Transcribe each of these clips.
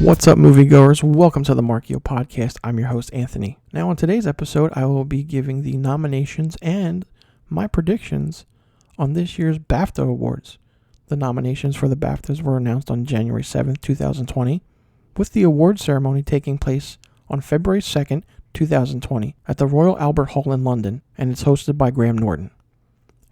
What's up, moviegoers? Welcome to the Markio Podcast. I'm your host, Anthony. Now, on today's episode, I will be giving the nominations and my predictions on this year's BAFTA Awards. The nominations for the BAFTAs were announced on January 7th, 2020, with the award ceremony taking place on February 2nd, 2020, at the Royal Albert Hall in London, and it's hosted by Graham Norton.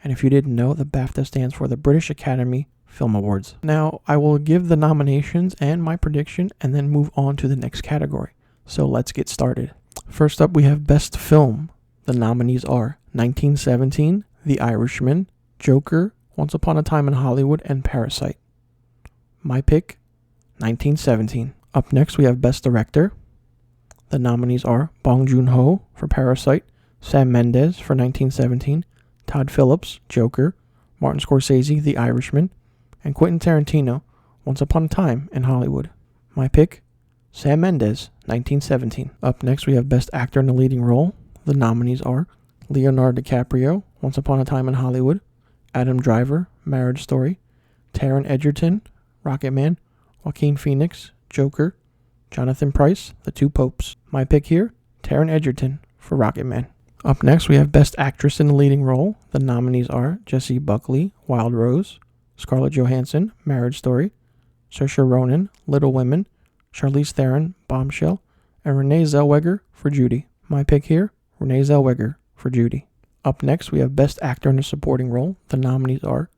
And if you didn't know, the BAFTA stands for the British Academy Film Awards. Now, I will give the nominations and my prediction and then move on to the next category. So let's get started. First up, we have Best Film. The nominees are 1917, The Irishman, Joker, Once Upon a Time in Hollywood, and Parasite. My pick, 1917. Up next, we have Best Director. The nominees are Bong Joon-ho for Parasite, Sam Mendes for 1917, Todd Phillips, Joker, Martin Scorsese, The Irishman, and Quentin Tarantino, Once Upon a Time in Hollywood. My pick, Sam Mendes, 1917. Up next, we have Best Actor in a Leading Role. The nominees are Leonardo DiCaprio, Once Upon a Time in Hollywood, Adam Driver, Marriage Story, Taron Egerton, Rocketman, Joaquin Phoenix, Joker, Jonathan Pryce, The Two Popes. My pick here, Taron Egerton for Rocketman. Up next, we have Best Actress in a Leading Role. The nominees are Jessie Buckley, Wild Rose, Scarlett Johansson, Marriage Story, Saoirse Ronan, Little Women, Charlize Theron, Bombshell, and Renee Zellweger for Judy. My pick here, Renee Zellweger for Judy. Up next, we have Best Actor in a Supporting Role. The nominees are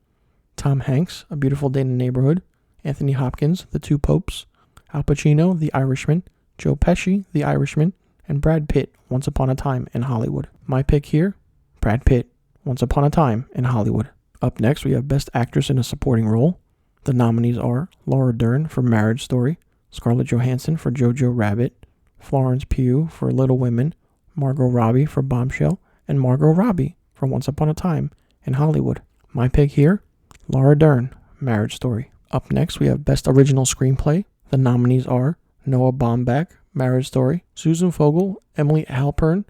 Tom Hanks, A Beautiful Day in the Neighborhood, Anthony Hopkins, The Two Popes, Al Pacino, The Irishman, Joe Pesci, The Irishman, and Brad Pitt, Once Upon a Time in Hollywood. My pick here, Brad Pitt, Once Upon a Time in Hollywood. Up next, we have Best Actress in a Supporting Role. The nominees are Laura Dern for Marriage Story, Scarlett Johansson for Jojo Rabbit, Florence Pugh for Little Women, Margot Robbie for Bombshell, and Margot Robbie for Once Upon a Time in Hollywood. My pick here, Laura Dern, Marriage Story. Up next, we have Best Original Screenplay. The nominees are Noah Baumbach, Marriage Story, Susan Fogel, Emily Halpern,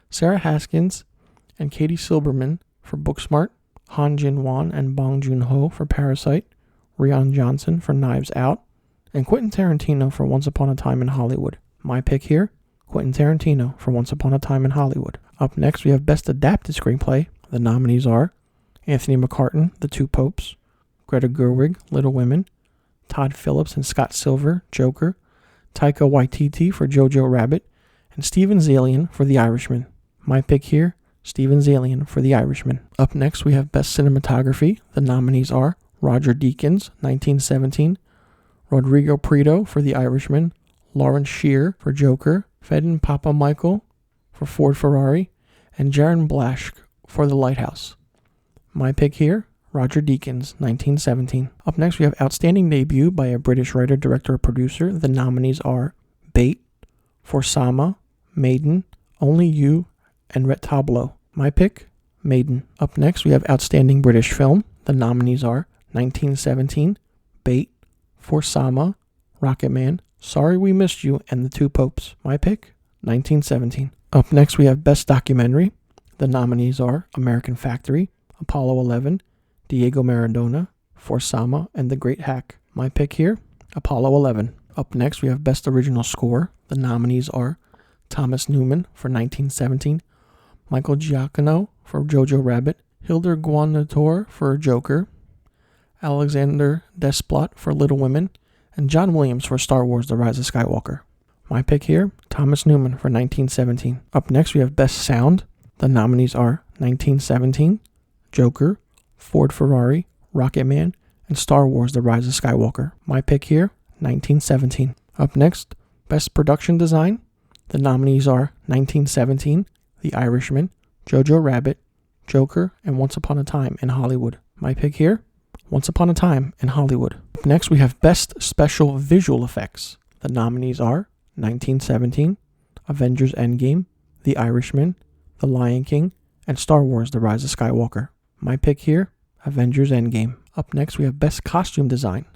Sarah Haskins, and Katie Silberman for Booksmart, Han Jin-won and Bong Joon-ho for Parasite, Rian Johnson for Knives Out, and Quentin Tarantino for Once Upon a Time in Hollywood. My pick here, Quentin Tarantino for Once Upon a Time in Hollywood. Up next, we have Best Adapted Screenplay. The nominees are Anthony McCartan, The Two Popes, Greta Gerwig, Little Women, Todd Phillips and Scott Silver, Joker, Taika Waititi for Jojo Rabbit, and Steven Zaillian for The Irishman. My pick here, Steven Zaillian for The Irishman. Up next, we have Best Cinematography. The nominees are Roger Deakins, 1917, Rodrigo Prieto for The Irishman, Lawrence Shear for Joker, Fedon Papamichael for Ford Ferrari, and Jaron Blasch for The Lighthouse. My pick here, Roger Deakins, 1917. Up next, we have Outstanding Debut by a British writer, director, or producer. The nominees are Bait, For Sama, Maiden, Only You, and Ret Tableau. My pick, Maiden. Up next, we have Outstanding British Film. The nominees are 1917, Bait, For Sama, Rocketman, Sorry We Missed You, and The Two Popes. My pick, 1917. Up next, we have Best Documentary. The nominees are American Factory, Apollo 11, Diego Maradona, For Sama, and The Great Hack. My pick here, Apollo 11. Up next, we have Best Original Score. The nominees are Thomas Newman for 1917, Michael Giacchino for Jojo Rabbit, Hildur Guðnadóttir for Joker, Alexander Desplat for Little Women, and John Williams for Star Wars The Rise of Skywalker. My pick here, Thomas Newman for 1917. Up next, we have Best Sound. The nominees are 1917, Joker, Ford Ferrari, Rocketman, and Star Wars The Rise of Skywalker. My pick here, 1917. Up next, Best Production Design. The nominees are 1917, The Irishman, Jojo Rabbit, Joker, and Once Upon a Time in Hollywood. My pick here, Once Upon a Time in Hollywood. Up next, we have Best Special Visual Effects. The nominees are 1917, Avengers Endgame, The Irishman, The Lion King, and Star Wars The Rise of Skywalker. My pick here, Avengers Endgame. Up next, we have Best Costume Design.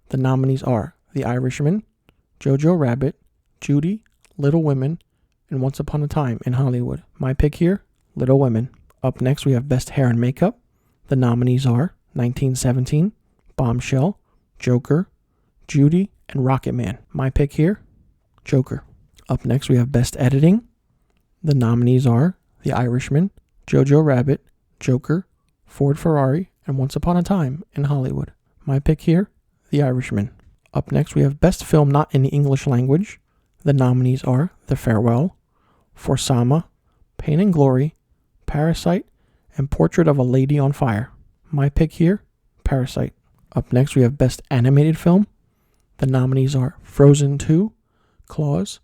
The nominees are The Irishman, Jojo Rabbit, Judy, Little Women, and Once Upon a Time in Hollywood. My pick here, Little Women. Up next, we have Best Hair and Makeup. The nominees are 1917, Bombshell, Joker, Judy, and Rocketman. My pick here, Joker. Up next, we have Best Editing. The nominees are The Irishman, Jojo Rabbit, Joker, Ford Ferrari, and Once Upon a Time in Hollywood. My pick here, The Irishman. Up next, we have Best Film Not in the English Language. The nominees are The Farewell, For Sama, Pain and Glory, Parasite, and Portrait of a Lady on Fire. My pick here, Parasite. Up next, we have Best Animated Film. The nominees are Frozen 2, Klaus,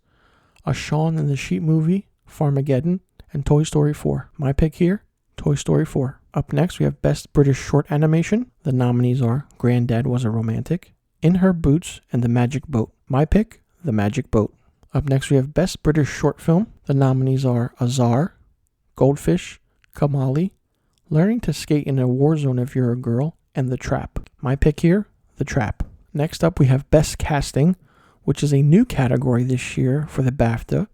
A Shaun and the Sheep movie, Farmageddon, and Toy Story 4. My pick here, Toy Story 4. Up next, we have Best British Short Animation. The nominees are Granddad Was a Romantic, In Her Boots, and The Magic Boat. My pick, The Magic Boat. Up next, we have Best British Short Film. The nominees are Azar, Goldfish, Kamali, Learning to Skate in a War Zone If You're a Girl, and The Trap. My pick here, The Trap. Next up, we have Best Casting, which is a new category this year for the BAFTA,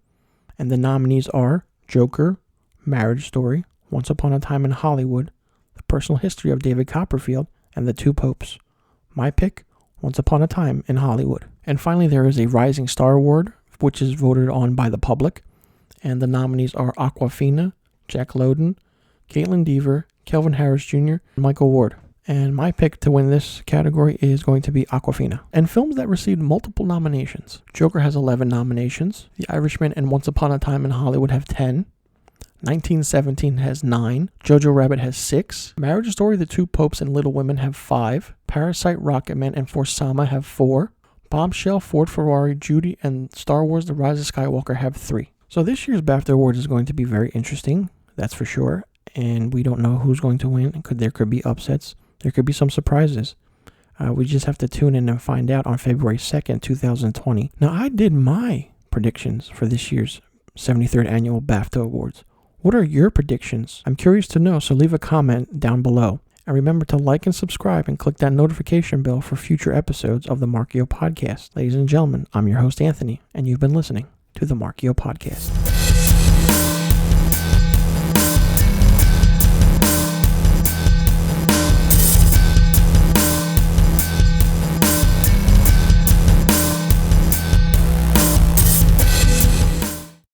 and the nominees are Joker, Marriage Story, Once Upon a Time in Hollywood, The Personal History of David Copperfield, and The Two Popes. My pick, Once Upon a Time in Hollywood. And finally, there is a Rising Star Award, which is voted on by the public, and the nominees are Awkwafina, Jack Lowden, Caitlin Dever, Kelvin Harris Jr., and Michael Ward. And my pick to win this category is going to be Awkwafina. And films that received multiple nominations. Joker has 11 nominations. The Irishman and Once Upon a Time in Hollywood have 10. 1917 has 9. Jojo Rabbit has 6. Marriage Story, The Two Popes, and Little Women have 5. Parasite, Rocketman, and For Sama have 4. Bombshell, Ford Ferrari, Judy, and Star Wars The Rise of Skywalker have 3. So this year's BAFTA Awards is going to be very interesting, that's for sure. And we don't know who's going to win. There could be upsets. There could be some surprises. We just have to tune in and find out on February 2nd, 2020. Now, I did my predictions for this year's 73rd Annual BAFTA Awards. What are your predictions? I'm curious to know, so leave a comment down below. And remember to like and subscribe and click that notification bell for future episodes of the Markio Podcast. Ladies and gentlemen, I'm your host, Anthony, and you've been listening to the Markio Podcast.